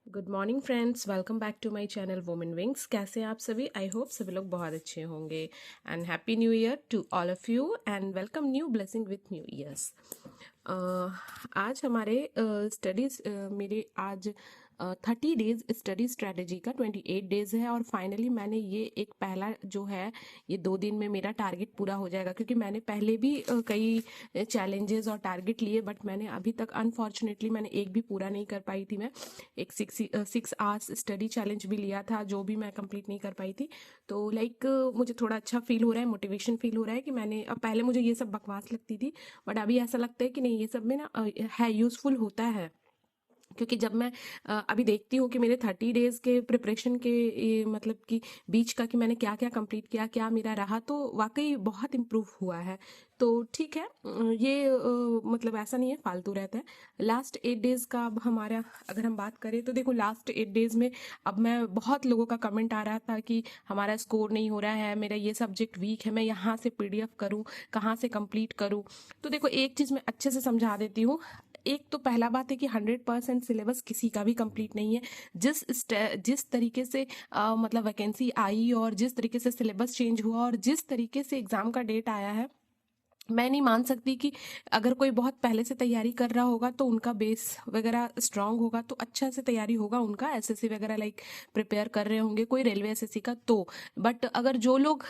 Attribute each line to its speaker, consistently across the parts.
Speaker 1: Good morning friends, welcome back to my channel women wings. कैसे हैं आप सभी? आई होप सभी लोग बहुत अच्छे होंगे and happy new year to all of you and welcome new blessing with new years. आज हमारे स्टडीज मेरे आज 30 डेज स्टडी स्ट्रेटजी का 28 डेज है और फाइनली मैंने ये एक पहला जो है ये 2 दिन में मेरा टारगेट पूरा हो जाएगा, क्योंकि मैंने पहले भी कई चैलेंजेस और टारगेट लिए, बट मैंने अभी तक अनफॉर्चुनेटली मैंने एक भी पूरा नहीं कर पाई थी। मैं एक 6 आवर्स स्टडी चैलेंज भी लिया था, जो भी मैं कंप्लीट नहीं कर पाई थी। तो मुझे थोड़ा अच्छा फील हो रहा है, मोटिवेशन फील हो रहा है कि मैंने, अब पहले मुझे ये सब बकवास लगती थी बट अभी ऐसा लगता है कि नहीं, ये सब में ना है, यूजफुल होता है। क्योंकि जब मैं अभी देखती हूँ कि मेरे 30 डेज के प्रिपरेशन के मतलब कि बीच का कि मैंने क्या क्या कंप्लीट किया, क्या मेरा रहा, तो वाकई बहुत इम्प्रूव हुआ है। तो ठीक है, ये मतलब ऐसा नहीं है फालतू रहता है। लास्ट 8 डेज का अब हमारा अगर हम बात करें तो देखो, लास्ट 8 डेज में अब मैं बहुत लोगों का कमेंट आ रहा था कि हमारा स्कोर नहीं हो रहा है, मेरा ये सब्जेक्ट वीक है, मैं यहाँ से पीडीएफ करूँ, कहाँ से कंप्लीट करूँ। तो देखो, एक चीज़ मैं अच्छे से समझा देती हूँ। एक तो पहला बात है कि 100% सिलेबस किसी का भी कंप्लीट नहीं है। जिस तरीके से मतलब वैकेंसी आई और जिस तरीके से सिलेबस चेंज हुआ और जिस तरीके से एग्जाम का डेट आया है, मैं नहीं मान सकती कि अगर कोई बहुत पहले से तैयारी कर रहा होगा तो उनका बेस वगैरह स्ट्रांग होगा, तो अच्छा से तैयारी होगा उनका, एसएससी वगैरह प्रिपेयर कर रहे होंगे, कोई रेलवे एसएससी का। तो बट अगर जो लोग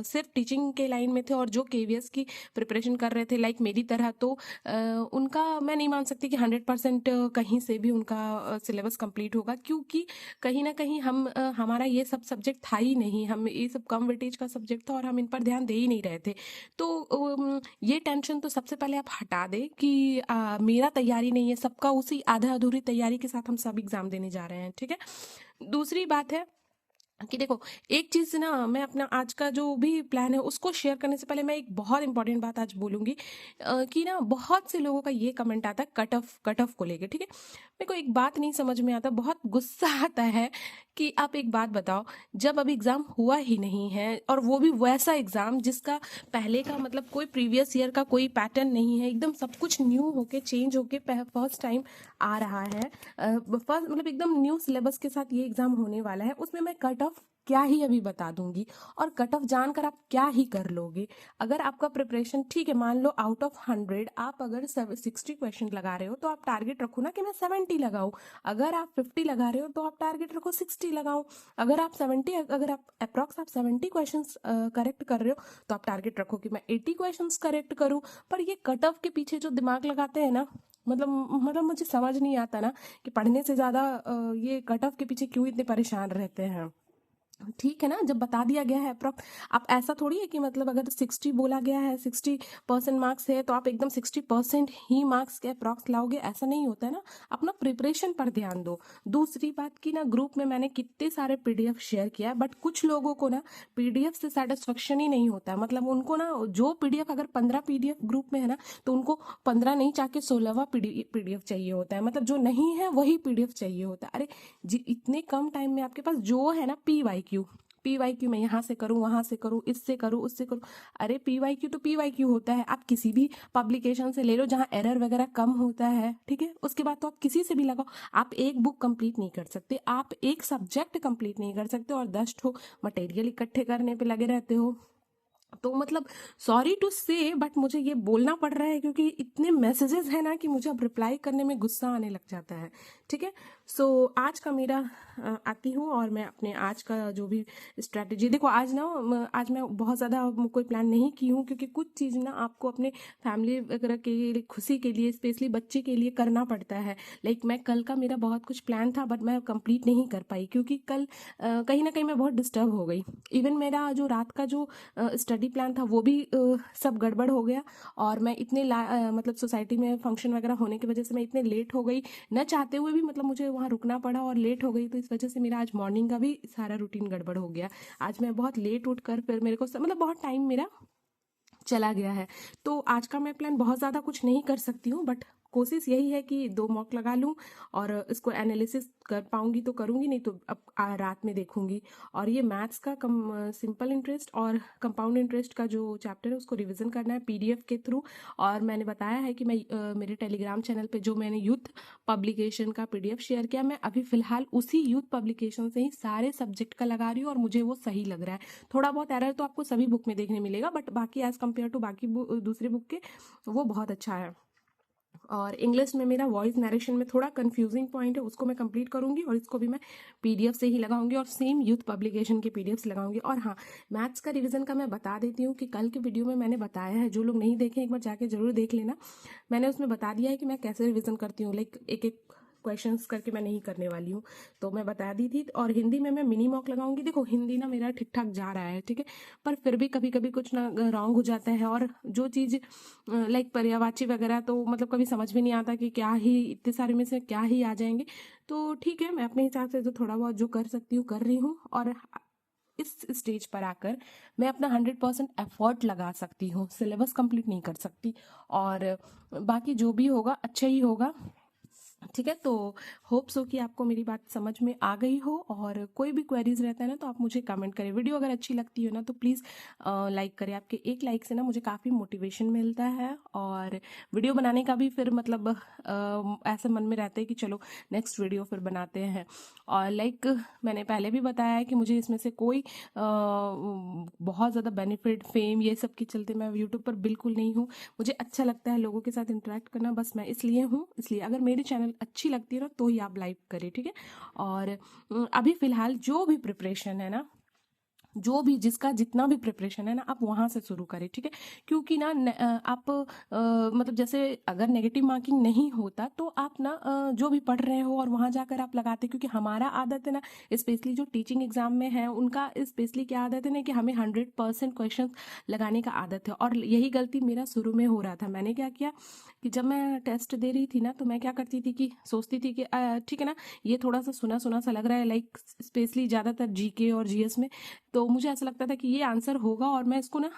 Speaker 1: सिर्फ टीचिंग के लाइन में थे और जो केवीएस की प्रिपरेशन कर रहे थे मेरी तरह, तो उनका मैं नहीं मान सकती कि 100% कहीं से भी उनका सिलेबस कंप्लीट होगा, क्योंकि कहीं ना कहीं हमारा ये सब सब्जेक्ट था ही नहीं, हम ये सब कम वेटेज का सब्जेक्ट था और हम इन पर ध्यान दे ही नहीं रहे थे। तो ये टेंशन तो सबसे पहले आप हटा दें कि मेरा तैयारी नहीं है, सबका उसी आधा अधूरी तैयारी के साथ हम सब एग्जाम देने जा रहे हैं। ठीक है, दूसरी बात है कि देखो, एक चीज ना, मैं अपना आज का जो भी प्लान है उसको शेयर करने से पहले मैं एक बहुत इंपॉर्टेंट बात आज बोलूंगी कि ना, बहुत से लोगों का ये कमेंट आता है कट ऑफ को लेके। ठीक है, मेरे को एक बात नहीं समझ में आता, बहुत गुस्सा आता है कि आप एक बात बताओ, जब अभी एग्जाम हुआ ही नहीं है और वो भी वैसा एग्जाम जिसका पहले का मतलब कोई प्रीवियस ईयर का कोई पैटर्न नहीं है, एकदम सब कुछ न्यू होके चेंज होके फर्स्ट टाइम आ रहा है, फर्स्ट मतलब एकदम न्यू सिलेबस के साथ ये एग्जाम होने वाला है, उसमें मैं कट ऑफ क्या ही अभी बता दूंगी और कट ऑफ जानकर आप क्या ही कर लोगे। अगर आपका प्रिपरेशन ठीक है, मान लो आउट ऑफ 100 आप अगर 60 क्वेश्चन लगा रहे हो तो आप टारगेट रखो ना कि मैं 70 लगाऊं। अगर आप 50 लगा रहे हो तो आप टारगेट रखो 60 लगाओ। अगर आप अप्रॉक्स आप 70 क्वेश्चन करेक्ट कर रहे हो तो आप टारगेट रखो कि मैं 80 क्वेश्चन करेक्ट करूं। पर ये कट ऑफ के पीछे जो दिमाग लगाते हैं ना, मतलब मुझे समझ नहीं आता ना कि पढ़ने से ज्यादा ये कट ऑफ के पीछे क्यों इतने परेशान रहते हैं। ठीक है ना, जब बता दिया गया है अप्रोक्स, आप ऐसा थोड़ी है कि मतलब अगर 60 बोला गया है, 60% मार्क्स है तो आप एकदम 60% ही मार्क्स के अप्रोक्स लाओगे, ऐसा नहीं होता है ना। अपना प्रिपरेशन पर ध्यान दो। दूसरी बात की ना, ग्रुप में मैंने कितने सारे पीडीएफ शेयर किया है, बट कुछ लोगों को ना पीडीएफ से सेटिस्फेक्शन ही नहीं होता है। मतलब उनको ना जो पीडीएफ, अगर 15 पीडीएफ ग्रुप में है ना, तो उनको 15 नहीं चाहे 16वां पीडीएफ चाहिए होता है। मतलब जो नहीं है वही पीडीएफ चाहिए होता है। अरे जी, इतने कम टाइम में आपके पास जो है ना, पीवाईक्यू मैं यहाँ से करूँ, वहां से करूँ, इससे करूँ, उससे करूँ। अरे पीवाईक्यू तो पीवाईक्यू होता है, आप किसी भी पब्लिकेशन से ले लो जहाँ एरर वगैरह कम होता है। ठीक है, उसके बाद तो आप किसी से भी लगाओ। आप एक बुक कंप्लीट नहीं कर सकते, आप एक सब्जेक्ट कंप्लीट नहीं कर सकते और 10 ठो मटेरियल इकट्ठे करने पे लगे रहते हो। तो मतलब सॉरी टू से, बट मुझे ये बोलना पड़ रहा है क्योंकि इतने मैसेजेस हैं ना कि मुझे अब रिप्लाई करने में गुस्सा आने लग जाता है। ठीक है, सो आज का मेरा आती हूँ और मैं अपने आज का जो भी स्ट्रैटेजी, देखो आज ना, आज मैं बहुत ज़्यादा कोई प्लान नहीं की हूँ, क्योंकि कुछ चीज़ ना आपको अपने फैमिली वगैरह के लिए, खुशी के लिए, स्पेशली बच्चे के लिए करना पड़ता है। मैं कल का मेरा बहुत कुछ प्लान था बट मैं कंप्लीट नहीं कर पाई, क्योंकि कल कहीं ना कहीं मैं बहुत डिस्टर्ब हो गई। इवन मेरा जो रात का जो स्टडी प्लान था वो भी सब गड़बड़ हो गया और मैं मतलब सोसाइटी में फंक्शन वगैरह होने की वजह से मैं इतने लेट हो गई, न चाहते हुए भी, मतलब मुझे वहाँ रुकना पड़ा और लेट हो गई। तो इस वजह से मेरा आज मॉर्निंग का भी सारा रूटीन गड़बड़ हो गया। आज मैं बहुत लेट उठ कर फिर मेरे को मतलब बहुत टाइम मेरा चला गया है। तो आज का मैं प्लान बहुत ज़्यादा कुछ नहीं कर सकती हूँ, बट कोशिश यही है कि 2 मॉक लगा लूँ और इसको एनालिसिस कर पाऊंगी तो करूंगी, नहीं तो अब रात में देखूंगी। और ये मैथ्स का सिंपल इंटरेस्ट और कंपाउंड इंटरेस्ट का जो चैप्टर है उसको रिवीजन करना है पीडीएफ के थ्रू। और मैंने बताया है कि मैं मेरे टेलीग्राम चैनल पे जो मैंने यूथ पब्लिकेशन का पीडीएफ शेयर किया, मैं अभी फिलहाल उसी यूथ पब्लिकेशन से ही सारे सब्जेक्ट का लगा रही हूँ और मुझे वो सही लग रहा है। थोड़ा बहुत एरर तो आपको सभी बुक में देखने मिलेगा, बट बाकी एज कम्पेयर टू बाकी दूसरी बुक के वो बहुत अच्छा है। और इंग्लिश में मेरा वॉइस नरेशन में थोड़ा कंफ्यूजिंग पॉइंट है, उसको मैं कंप्लीट करूंगी और इसको भी मैं पीडीएफ से ही लगाऊंगी और सेम यूथ पब्लिकेशन के पीडीएफ से लगाऊंगी। और हाँ, मैथ्स का रिवीजन का मैं बता देती हूँ कि कल के वीडियो में मैंने बताया है, जो लोग नहीं देखे एक बार जाके जरूर देख लेना। मैंने उसमें बता दिया है कि मैं कैसे रिवीजन करती हूँ, लाइक एक एक क्वेश्चंस करके मैं नहीं करने वाली हूँ, तो मैं बता दी थी। और हिंदी में मैं मिनी मॉक लगाऊंगी। देखो हिंदी ना मेरा ठीक ठाक जा रहा है, ठीक है, पर फिर भी कभी कभी कुछ ना रॉन्ग हो जाता है। और जो चीज़ लाइक पर्यायवाची वगैरह तो मतलब कभी समझ में नहीं आता कि क्या ही इतने सारे में से क्या ही आ जाएंगे। तो ठीक है, मैं अपने हिसाब से जो थोड़ा बहुत जो कर सकती हूँ कर रही हूँ। और इस स्टेज पर आकर मैं अपना 100% एफर्ट लगा सकती हूँ, सिलेबस कंप्लीट नहीं कर सकती, और बाकी जो भी होगा अच्छा ही होगा, ठीक है। तो होप सो कि आपको मेरी बात समझ में आ गई हो। और कोई भी क्वेरीज रहता है ना तो आप मुझे कमेंट करें। वीडियो अगर अच्छी लगती हो ना तो प्लीज़ लाइक करें। आपके एक लाइक से ना मुझे काफ़ी मोटिवेशन मिलता है और वीडियो बनाने का भी फिर मतलब ऐसा मन में रहता है कि चलो नेक्स्ट वीडियो फिर बनाते हैं। और लाइक मैंने पहले भी बताया है कि मुझे इसमें से कोई बहुत ज़्यादा बेनिफिट फेम ये सब के चलते मैं यूट्यूब पर बिल्कुल नहीं हूँ। मुझे अच्छा लगता है लोगों के साथ इंटरेक्ट करना, बस मैं इसलिए हूँ। इसलिए अगर मेरी चैनल अच्छी लगती है ना तो ही आप लाइक करें, ठीक है। और अभी फिलहाल जो भी प्रिपरेशन है ना, जो भी जिसका जितना भी प्रिपरेशन है ना, आप वहां से शुरू करें, ठीक है। क्योंकि ना आप मतलब जैसे अगर नेगेटिव मार्किंग नहीं होता तो आप ना जो भी पढ़ रहे हो और वहां जाकर आप लगाते, क्योंकि हमारा आदत है ना, स्पेशली जो टीचिंग एग्जाम में है उनका स्पेशली क्या आदत है ना कि हमें 100% क्वेश्चन लगाने का आदत है। और यही गलती मेरा शुरू में हो रहा था। मैंने क्या किया कि जब मैं टेस्ट दे रही थी ना तो मैं क्या करती थी कि सोचती थी कि ठीक है ना, ये थोड़ा सा सुना सुना सा लग रहा है, लाइक स्पेशली ज़्यादातर जीके और जीएस में, तो मुझे ऐसा लगता था कि ये आंसर होगा और मैं इसको ना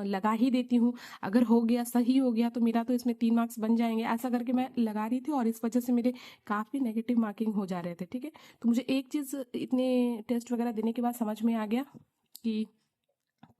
Speaker 1: लगा ही देती हूँ। अगर हो गया, सही हो गया तो मेरा तो इसमें 3 मार्क्स बन जाएंगे, ऐसा करके मैं लगा रही थी और इस वजह से मेरे काफ़ी नेगेटिव मार्किंग हो जा रहे थे, ठीक है। तो मुझे एक चीज़ इतने टेस्ट वगैरह देने के बाद समझ में आ गया कि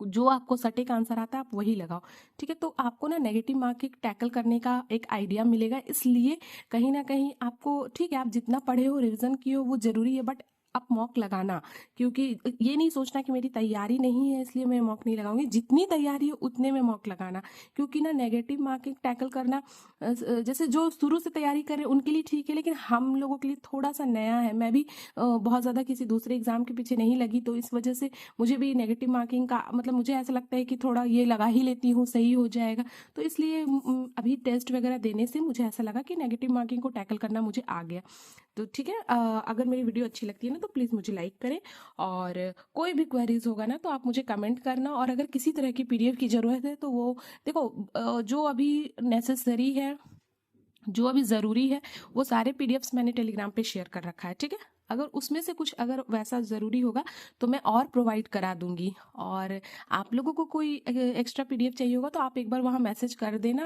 Speaker 1: जो आपको सटीक आंसर आता है आप वही लगाओ, ठीक है। तो आपको ना नेगेटिव मार्किंग टैकल करने का एक आइडिया मिलेगा। इसलिए कहीं ना कहीं आपको, ठीक है, आप जितना पढ़े हो रिवीजन किए हो वो जरूरी है, बट आप मॉक लगाना। क्योंकि ये नहीं सोचना कि मेरी तैयारी नहीं है इसलिए मैं मॉक नहीं लगाऊंगी, जितनी तैयारी है उतने में मॉक लगाना। क्योंकि ना नेगेटिव मार्किंग टैकल करना जैसे जो शुरू से तैयारी करे उनके लिए ठीक है, लेकिन हम लोगों के लिए थोड़ा सा नया है। मैं भी बहुत ज़्यादा किसी दूसरे एग्जाम के पीछे नहीं लगी, तो इस वजह से मुझे भी नेगेटिव मार्किंग का मतलब मुझे ऐसा लगता है कि थोड़ा ये लगा ही लेती हूँ, सही हो जाएगा। तो इसलिए अभी टेस्ट वगैरह देने से मुझे ऐसा लगा कि नेगेटिव मार्किंग को टैकल करना मुझे आ गया। तो ठीक है, अगर मेरी वीडियो अच्छी लगती है ना तो प्लीज़ मुझे लाइक करें। और कोई भी क्वेरीज होगा ना तो आप मुझे कमेंट करना। और अगर किसी तरह की पीडीएफ की ज़रूरत है तो वो देखो, जो अभी नेसेसरी है, जो अभी ज़रूरी है, वो सारे पीडीएफ्स मैंने टेलीग्राम पे शेयर कर रखा है, ठीक है। अगर उसमें से कुछ अगर वैसा ज़रूरी होगा तो मैं और प्रोवाइड करा दूंगी। और आप लोगों को कोई एक्स्ट्रा पीडीएफ चाहिए होगा तो आप एक बार वहाँ मैसेज कर देना,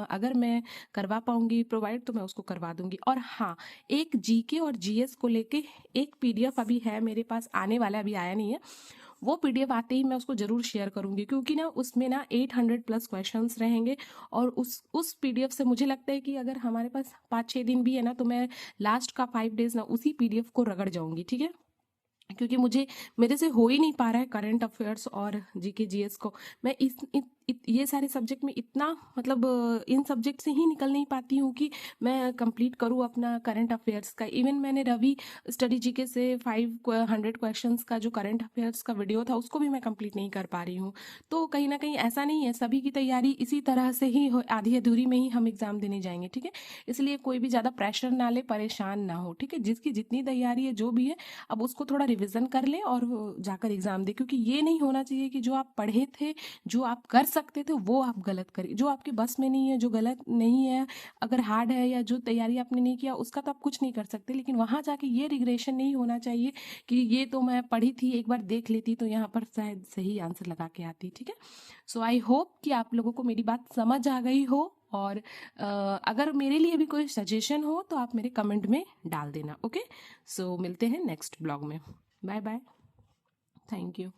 Speaker 1: अगर मैं करवा पाऊंगी प्रोवाइड तो मैं उसको करवा दूंगी। और हाँ, एक जीके और जीएस को लेके एक पीडीएफ अभी है मेरे पास, आने वाला है, अभी आया नहीं है। वो पीडीएफ आते ही मैं उसको जरूर शेयर करूंगी, क्योंकि ना उसमें ना 800+ क्वेश्चंस रहेंगे। और उस पीडीएफ से मुझे लगता है कि अगर हमारे पास 5-6 दिन भी है ना तो मैं लास्ट का 5 डेज ना उसी पीडीएफ को रगड़ जाऊंगी, ठीक है। क्योंकि मुझे मेरे से हो ही नहीं पा रहा है करंट अफेयर्स और जीके जीएस को। मैं ये सारे सब्जेक्ट में इतना मतलब इन सब्जेक्ट से ही निकल नहीं पाती हूँ कि मैं कंप्लीट करूँ अपना करंट अफेयर्स का। इवन मैंने रवि स्टडी जीके से 500 क्वेश्चंस का जो करंट अफेयर्स का वीडियो था उसको भी मैं कंप्लीट नहीं कर पा रही हूँ। तो कहीं ना कहीं ऐसा नहीं है, सभी की तैयारी इसी तरह से ही आधी अधूरी में ही हम एग्जाम देने जाएंगे, ठीक है। इसलिए कोई भी ज़्यादा प्रेशर ना ले, परेशान ना हो, ठीक है। जिसकी जितनी तैयारी है जो भी है, अब उसको थोड़ा रिवीजन कर ले और जाकर एग्जाम दे। क्योंकि ये नहीं होना चाहिए कि जो आप पढ़े थे, जो आप कर सकते थे वो आप गलत करें। जो आपके बस में नहीं है, जो गलत नहीं है, अगर हार्ड है या जो तैयारी आपने नहीं किया उसका तो आप कुछ नहीं कर सकते, लेकिन वहां जाके ये रिग्रेशन नहीं होना चाहिए कि ये तो मैं पढ़ी थी, एक बार देख लेती तो यहाँ पर शायद सही आंसर लगा के आती, ठीक है। सो आई होप कि आप लोगों को मेरी बात समझ आ गई हो। और अगर मेरे लिए भी कोई सजेशन हो तो आप मेरे कमेंट में डाल देना। ओके, सो मिलते हैं नेक्स्ट ब्लॉग में। Bye bye, thank you.